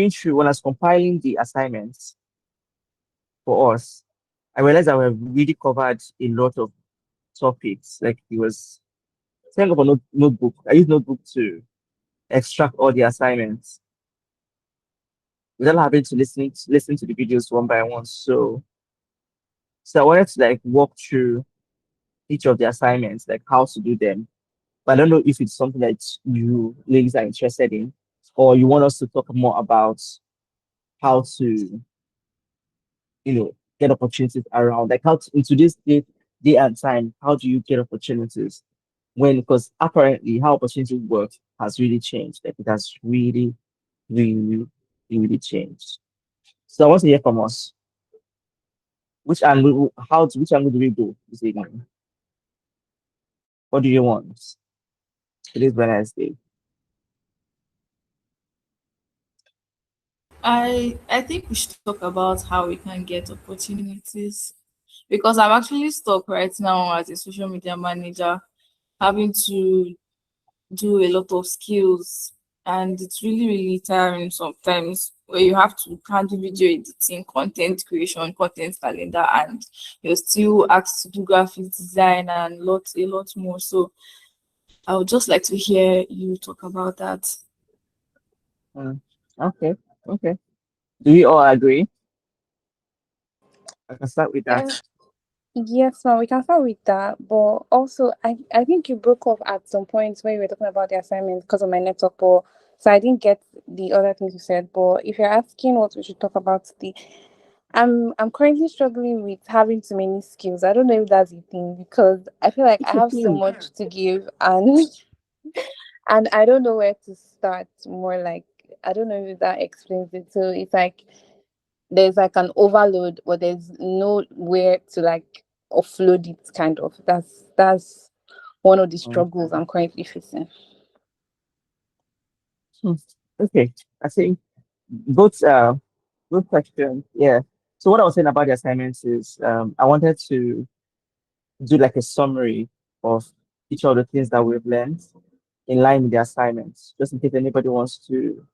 Going through when I was compiling the assignments for us, I realized that we've really covered a lot of topics. Like it was setting up a notebook. I use notebook to extract all the assignments without having to listen to the videos one by one. So I wanted to like walk through each of the assignments, like how to do them. But I don't know if it's something that you ladies are interested in, or you want us to talk more about how to, get opportunities around, like how to, in today's day and time, how do you get opportunities? Because apparently how opportunity work has really changed. Like it has really, really, really changed. So I want to hear from us. Which angle do we go this evening? What do you want? Today's Wednesday. I think we should talk about how we can get opportunities because I'm actually stuck right now as a social media manager, having to do a lot of skills, and it's really really tiring sometimes where you have to handle video editing, content creation, content calendar, and you're still asked to do graphic design and a lot more. So I would just like to hear you talk about that. Mm, okay, okay. Do we all agree? I can start with that. Yeah. Yes, ma'am, we can start with that. But also, I think you broke off at some points where you were talking about the assignment because of my network. But so I didn't get the other things you said. But if you're asking what we should talk about today, I'm currently struggling with having too many skills. I don't know if that's a thing because I feel like I It's a have so thing. much to give, and and I don't know where to start. More like I don't know if that explains it. So it's like there's like an overload, but there's nowhere to like offload it. Kind of. That's one of the Mm, struggles I'm currently facing. hmm. Okay, I think both good question. Yeah. So what I was saying about the assignments is I wanted to do like a summary of each of the things that we've learned in line with the assignments, just in case anybody wants to